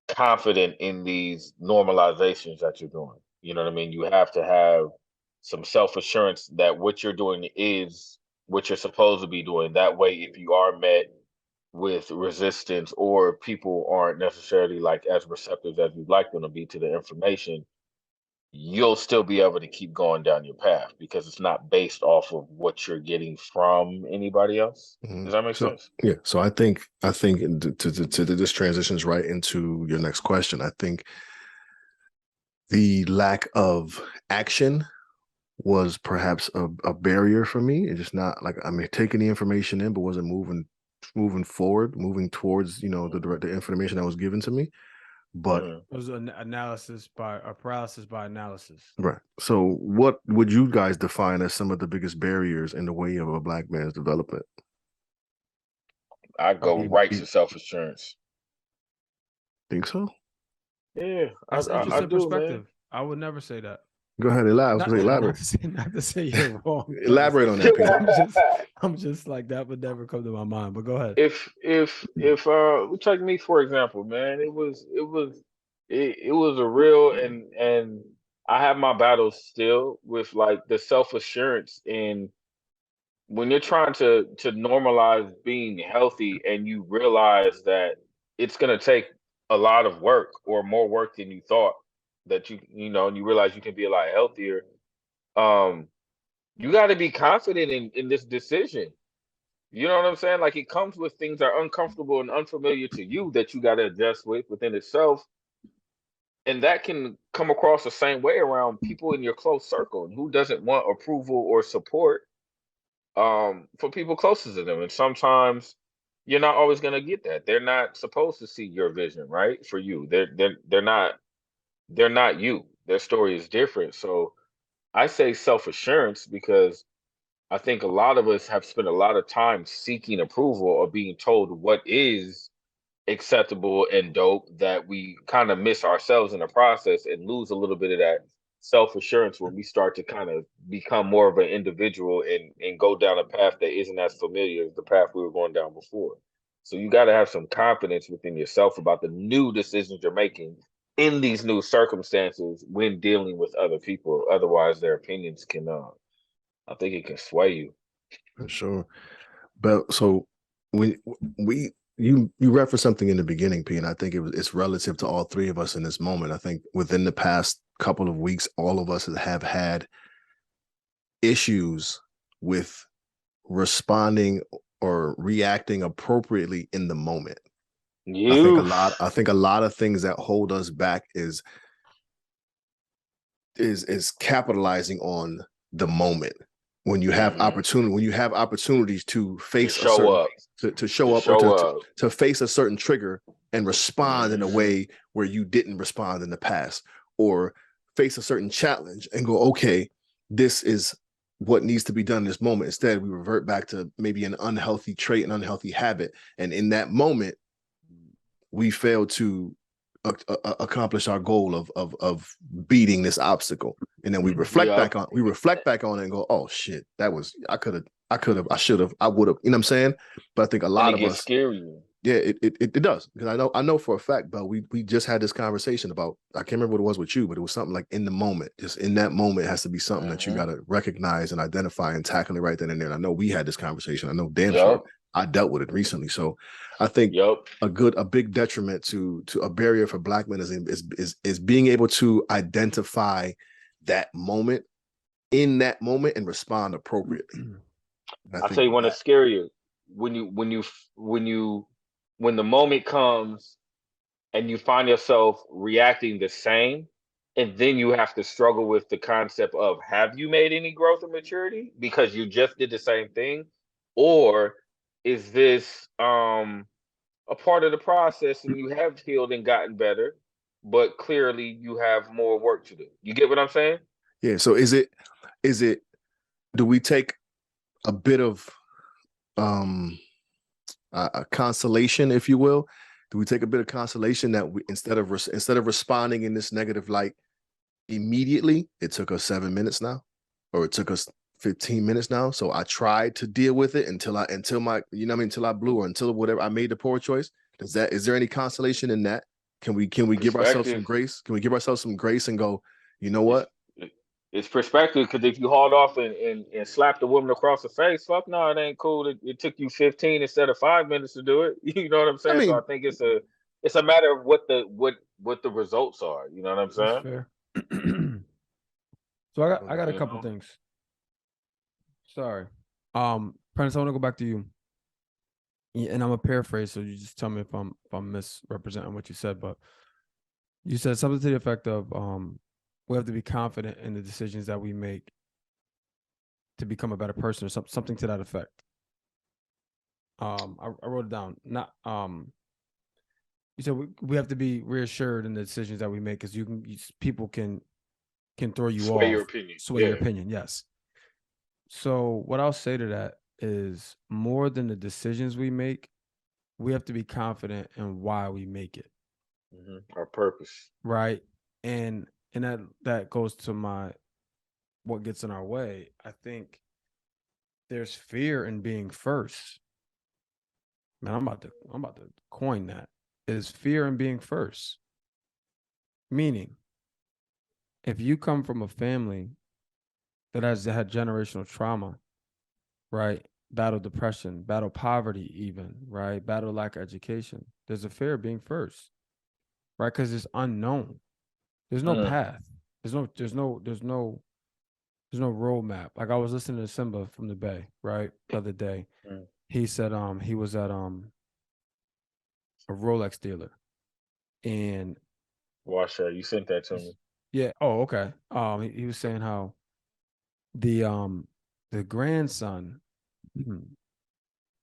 confident in these normalizations that you're doing. You know what I mean? You have to have some self assurance that what you're doing is what you're supposed to be doing. That way, if you are met with resistance, or people aren't necessarily like as receptive as you'd like them to be to the information, you'll still be able to keep going down your path because it's not based off of what you're getting from anybody else. Does that make sense? Yeah. So I think to this transitions right into your next question. I think the lack of action was perhaps a barrier for me. It's just not like, I mean, taking the information in, but wasn't moving forward, moving towards, the information that was given to me. But it was an paralysis by analysis. Right. So what would you guys define as some of the biggest barriers in the way of a Black man's development? I go right to self-assurance. Think so? Yeah, That's I interesting do, perspective. man. I would never say that. Go ahead, elaborate. Not to say you're wrong. Elaborate on that, Peter. I'm just like, that would never come to my mind. But go ahead. If take me for example, man, it was a real, and I have my battles still with like the self-assurance in when you're trying to normalize being healthy, and you realize that it's gonna take a lot of work, or more work than you thought, that and you realize you can be a lot healthier. You got to be confident in this decision. You know what I'm saying? Like, it comes with things that are uncomfortable and unfamiliar to you that you got to adjust with within itself. And that can come across the same way around people in your close circle. And who doesn't want approval or support for people closest to them? And sometimes you're not always going to get that. They're not supposed to see your vision, right? For you. They're not you. Their story is different. So I say self-assurance because I think a lot of us have spent a lot of time seeking approval or being told what is acceptable and dope, that we kind of miss ourselves in the process and lose a little bit of that self-assurance when we start to kind of become more of an individual and go down a path that isn't as familiar as the path we were going down before. So you got to have some confidence within yourself about the new decisions you're making in these new circumstances when dealing with other people. Otherwise, their opinions can, I think it can sway you. For sure. But so you referenced something in the beginning, P, and I think it's relative to all three of us in this moment. I think within the past couple of weeks, all of us have had issues with responding or reacting appropriately in the moment. I think a lot of things that hold us back is capitalizing on the moment. When you have opportunities to face to show up, to show up or to face a certain trigger and respond in a way where you didn't respond in the past, or face a certain challenge and go, okay, this is what needs to be done in this moment. Instead, we revert back to maybe an unhealthy trait, an unhealthy habit. And in that moment, we fail to accomplish our goal of beating this obstacle. And then we reflect back on it and go, oh shit, that was, I should have, I would have, you know what I'm saying? But I think a lot of us, scary. Yeah, it does. Because I know for a fact, but we just had this conversation about, I can't remember what it was with you, but it was something like in the moment, just in that moment, it has to be something that you got to recognize and identify and tackle it right then and there. And I know we had this conversation. I know damn sure I dealt with it recently. So I think a big detriment to a barrier for Black men is being able to identify that moment in that moment and respond appropriately. I tell you when it's scarier, when the moment comes and you find yourself reacting the same, and then you have to struggle with the concept of, have you made any growth or maturity because you just did the same thing, or is this a part of the process and you have healed and gotten better, but clearly you have more work to do? You get what I'm saying? Yeah. So is it do we take a bit of a consolation, if you will? Do we take a bit of consolation that we, instead of responding in this negative light immediately, it took us 7 minutes now, or it took us 15 minutes now. So I tried to deal with it until I blew, or until whatever, I made the poor choice. Is there any consolation in that? Can we give ourselves some grace? Can we give ourselves some grace and go, you know what? It's perspective, because if you hauled off and slapped the woman across the face, fuck no, it ain't cool. It took you 15 instead of 5 minutes to do it. You know what I'm saying? I mean, so I think it's a matter of what the results are. You know what I'm saying? That's fair. So I got a couple things. Sorry. Prentice, I want to go back to you. Yeah, and I'm gonna paraphrase, so you just tell me if I'm misrepresenting what you said, but you said something to the effect of we have to be confident in the decisions that we make to become a better person, or something to that effect. I wrote it down. Not you said we have to be reassured in the decisions that we make, because people can throw you off, sway your opinion. Yes. So what I'll say to that is, more than the decisions we make, we have to be confident in why we make it. Our purpose. Right. And that goes to what gets in our way. I think there's fear in being first. Man, I'm about to coin that. Is fear in being first. Meaning, if you come from a family that has had generational trauma, right? Battle depression, battle poverty, even, right? Battle lack of education. There's a fear of being first, right? Because it's unknown. There's no path. There's no roadmap. Like, I was listening to Simba from the Bay, right, the other day. He said he was at a Rolex dealer, and Washer, you sent that to me. Yeah. Oh, okay. He was saying how the grandson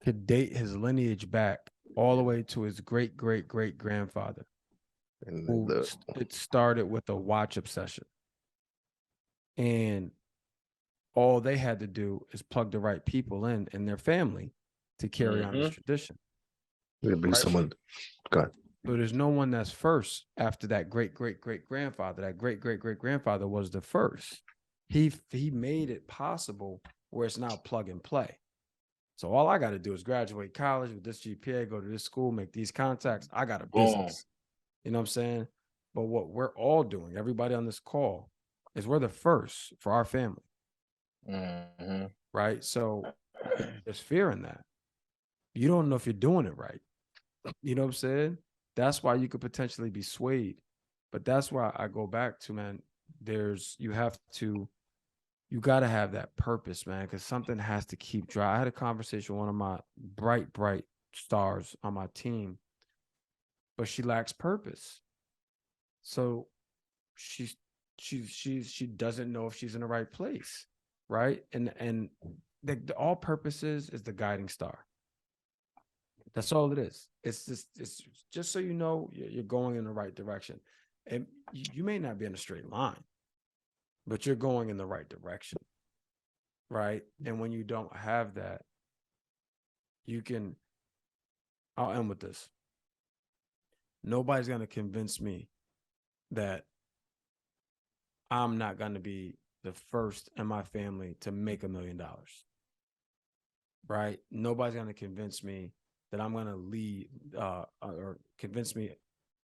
could date his lineage back all the way to his great grandfather. It started with a watch obsession. And all they had to do is plug the right people in their family to carry on this tradition. There'd be Right. someone. God. So there's no one that's first after that great-great-great-grandfather. That great-great-great-grandfather was the first. He made it possible where it's now plug and play. So all I got to do is graduate college with this GPA, go to this school, make these contacts. I got a business. You know what I'm saying? But what we're all doing, everybody on this call, is we're the first for our family. Right? So there's fear in that. You don't know if you're doing it right. You know what I'm saying? That's why you could potentially be swayed. But that's why I go back to, man, you got to have that purpose, man, because something has to keep dry. I had a conversation with one of my bright stars on my team, but she lacks purpose. So she doesn't know if she's in the right place, right? And the all purposes is the guiding star. That's all it is. It's just so you know you're going in the right direction. And you may not be in a straight line, but you're going in the right direction, right? And when you don't have that, I'll end with this. Nobody's going to convince me that I'm not going to be the first in my family to make $1 million, right? Nobody's going to convince me that I'm going to lead or convince me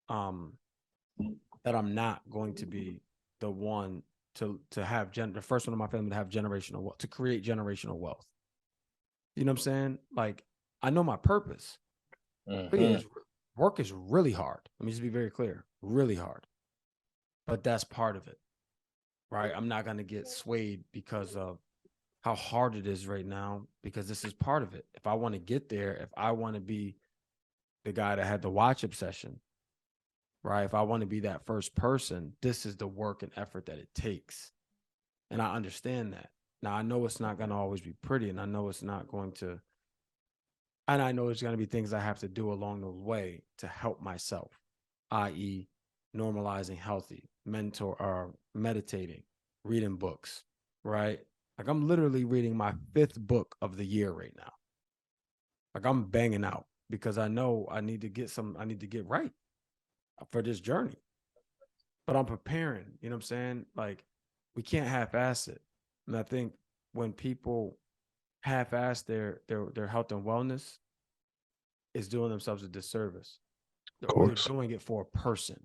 that I'm not going to be the one to have the first one in my family to have generational wealth, to create generational wealth. You know what I'm saying? Like, I know my purpose. But yeah, work is really hard. Let me just be very clear, really hard. But that's part of it, right? I'm not going to get swayed because of how hard it is right now, because this is part of it. If I want to get there, if I want to be the guy that had the watch obsession, right? If I want to be that first person, this is the work and effort that it takes. And I understand that. Now, I know it's not going to always be pretty, and I know it's not going to, and I know there's going to be things I have to do along the way to help myself, i.e., normalizing healthy, meditating, reading books, right? Like, I'm literally reading my 5th book of the year right now. Like, I'm banging out because I know I need to get right for this journey. But I'm preparing, you know what I'm saying? Like, we can't half-ass it. And I think when people half-ass their health and wellness, is doing themselves a disservice. Or they're doing it for a person,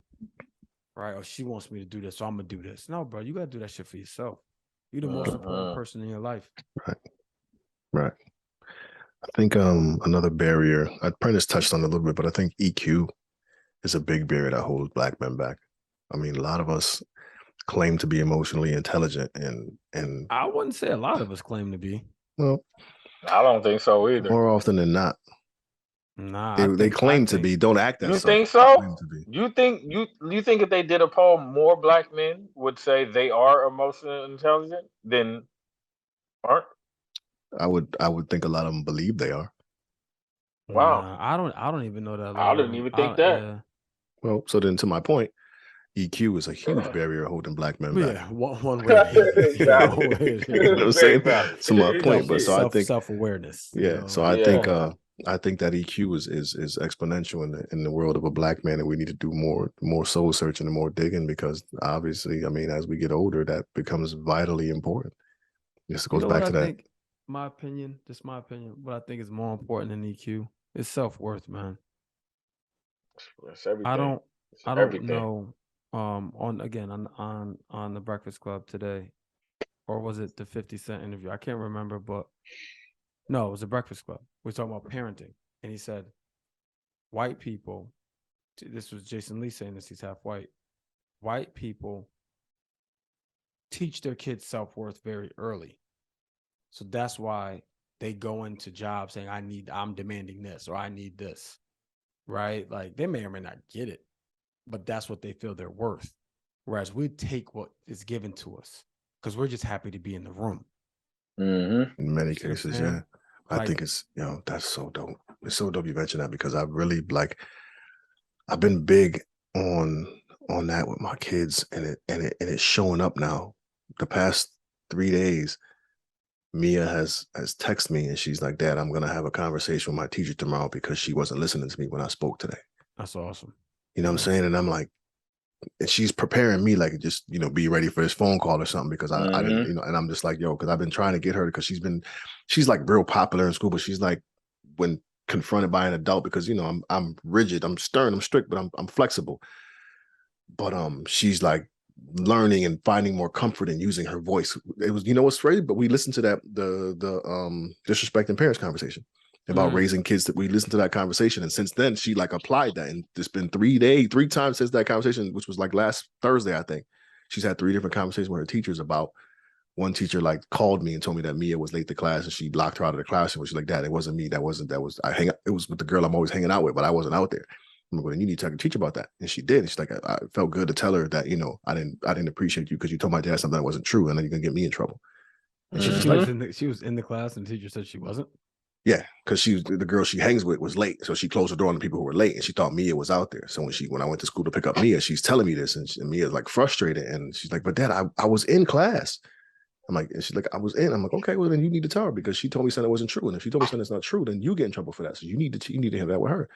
right? Or she wants me to do this, so I'm gonna do this. No, bro, you gotta do that shit for yourself. You're the most important person in your life. Right. I think another barrier, Prentice touched on it a little bit, but I think EQ is a big barrier that holds Black men back. I mean, a lot of us claim to be emotionally intelligent, and I wouldn't say a lot of us claim to be. Well, I don't think so either. More often than not. Nah, they claim to be. Don't act as you such. Think so? You think if they did a poll, more Black men would say they are emotionally intelligent than aren't? I would think a lot of them believe they are. Wow. Nah, I don't even know that. I didn't even think that. Yeah. Well, so then to my point, EQ is a huge barrier holding Black men back. Yeah, one way. You know what I'm saying? To my point, but so I think self-awareness. Yeah, so I think that EQ is exponential in the world of a Black man, and we need to do more soul searching and more digging, because obviously, I mean, as we get older, that becomes vitally important. This goes back to that. Think, my opinion, what I think is more important than EQ is self-worth, man. I don't know. On the Breakfast Club today, or was it the 50 Cent interview? I can't remember, but no, it was the Breakfast Club. We're talking about parenting, and he said, white people, this was Jason Lee saying this, he's half white, white people teach their kids self-worth very early. So that's why they go into jobs saying, I'm demanding this, or I need this, right? Like, they may or may not get it, but that's what they feel they're worth. Whereas we take what is given to us because we're just happy to be in the room. In many cases, yeah. I think it's, that's so dope. It's so dope you mentioned that, because I've been big on that with my kids, and it's showing up now. The past 3 days, Mia has texted me and she's like, Dad, I'm gonna have a conversation with my teacher tomorrow because she wasn't listening to me when I spoke today. That's awesome. You know what I'm saying? And I'm like, and she's preparing me like, just, you know, be ready for this phone call or something, because I didn't, you know, and I'm just like, yo, because I've been trying to get her, because she's like real popular in school, but she's like, when confronted by an adult, because, you know, I'm rigid, I'm stern, I'm strict, but I'm flexible. But she's like learning and finding more comfort in using her voice. It was, you know what's crazy? But we listened to that the disrespecting parents conversation about raising kids, that we listened to that conversation, and since then she like applied that, and it's been 3 times since that conversation, which was like last Thursday, I think. She's had 3 different conversations with her teachers about, one teacher like called me and told me that Mia was late to class, and she locked her out of the classroom. She's like, Dad, it wasn't me. That was it was with the girl I'm always hanging out with, but I wasn't out there. I'm like, well, you need to talk to teacher about that. And she did. And she's like, I felt good to tell her that, you know, I didn't appreciate you because you told my dad something that wasn't true, and then you're gonna get me in trouble. And she's just like, she was in the class and the teacher said she wasn't. yeah, because the girl she hangs with was late, so she closed the door on the people who were late, and she thought Mia was out there. So when I went to school to pick up Mia, she's telling me this, and Mia's like frustrated, and she's like, but Dad, I was in class. I'm like, and she's like, I was in. I'm like, okay, well then you need to tell her, because she told me something that wasn't true, and if she told me something that's not true, then you get in trouble for that. So you need to have that with her,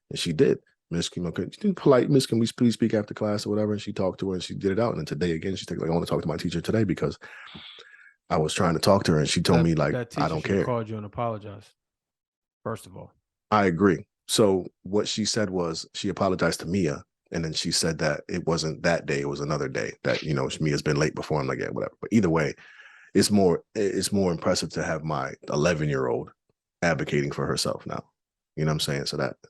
and she did. Miss, you know, polite, Miss, can we please speak after class or whatever? And she talked to her and she did it out. And then today again, she's like, I want to talk to my teacher today because I was trying to talk to her and she told me like, I don't care. Called you and apologized. First of all, I agree. So what she said was, she apologized to Mia, and then she said that it wasn't that day, it was another day, that, you know, Mia's been late before. I'm like, yeah, whatever. But either way, it's more impressive to have my 11-year-old advocating for herself now. You know what I'm saying?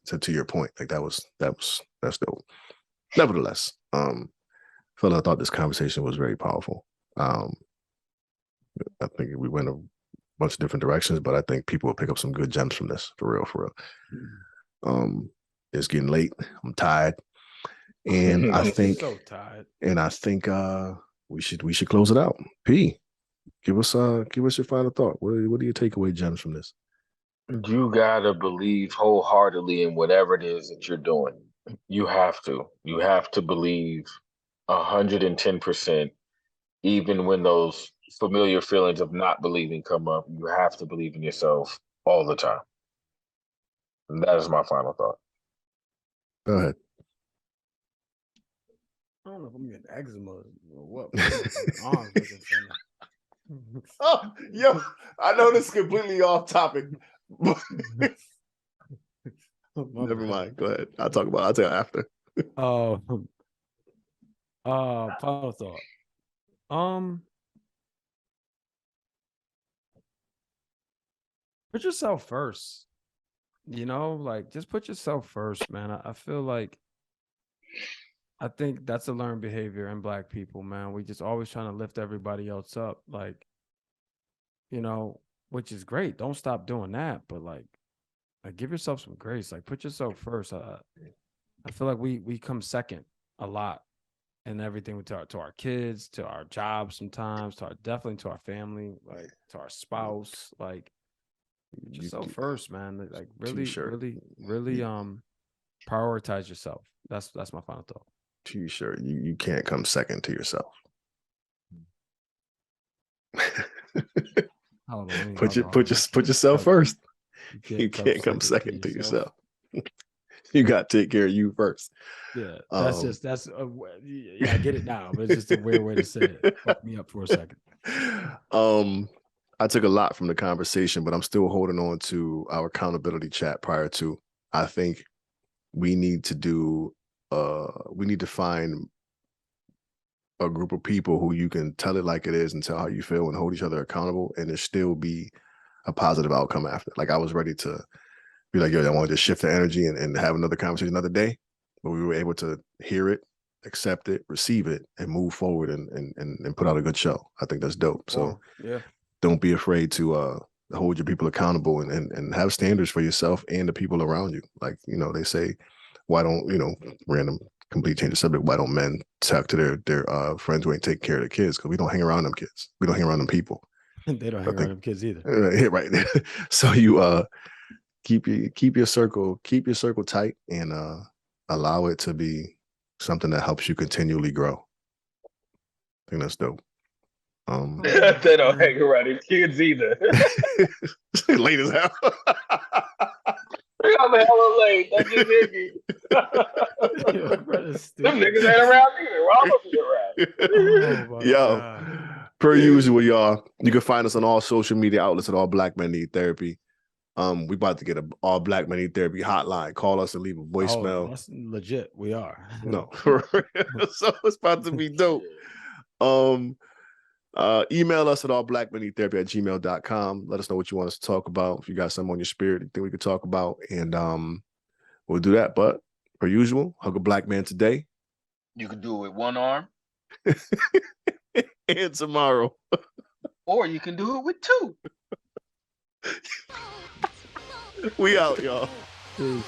So to your point, like that's dope. Nevertheless, I thought this conversation was very powerful. I think we went a bunch of different directions, but I think people will pick up some good gems from this, for real. It's getting late. I'm tired. And I think so tired. And I think we should close it out. P, give us your final thought. What are your takeaway gems from this? You gotta believe wholeheartedly in whatever it is that you're doing. You have to believe 110%, even when those familiar feelings of not believing come up. You have to believe in yourself all the time. And that is my final thought. Go ahead. I don't know if I'm getting eczema or what. Arms looking funny. Oh, yo, I know this is completely off topic. Never mind. Go ahead. I'll tell you after. Final thought. Put yourself first. You know, like just put yourself first, man. I feel like I think that's a learned behavior in Black people, man. We just always trying to lift everybody else up, like, you know, which is great. Don't stop doing that, but like give yourself some grace. Like put yourself first. I feel like we come second a lot in everything to our kids, to our jobs sometimes, definitely to our family, like to our spouse. Like put yourself first, man. Like really prioritize yourself. That's my final thought. Too sure you can't come second to yourself. Put yourself first. You can't come second to yourself. You got to take care of you first. Yeah, I get it now, but it's just a weird way to say it. Fuck me up for a second. I took a lot from the conversation, but I'm still holding on to our accountability chat prior to. I think we need to find a group of people who you can tell it like it is and tell how you feel and hold each other accountable, and there still be a positive outcome after. Like I was ready to be like, yo, I want to just shift the energy and have another conversation another day, but we were able to hear it, accept it, receive it, and move forward and put out a good show. I think that's dope. So yeah, don't be afraid to hold your people accountable and have standards for yourself and the people around you. Like, you know, they say, why don't, you know, random complete change of subject, why don't men talk to their friends who ain't taking care of their kids? Because we don't hang around them kids. We don't hang around them people. They don't hang around them kids either. Right. So you keep your circle tight and allow it to be something that helps you continually grow. I think that's dope. They don't hang around their kids either. Late as hell. I'm hella late. That's just Iggy. Them niggas ain't around either. Why am I be around? Oh my Yo, God. per usual, y'all. You can find us on all social media outlets at All Black Men Need Therapy. We about to get a All Black Men Need Therapy hotline. Call us and leave a voicemail. Oh, that's legit. We are. No, for real. So it's about to be dope. Email us at allblackmenneedtherapy@gmail.com. Let us know what you want us to talk about. If you got something on your spirit you think we could talk about, and we'll do that. But per usual, hug a black man today. You can do it with one arm. And tomorrow. Or you can do it with two. We out, y'all. Peace.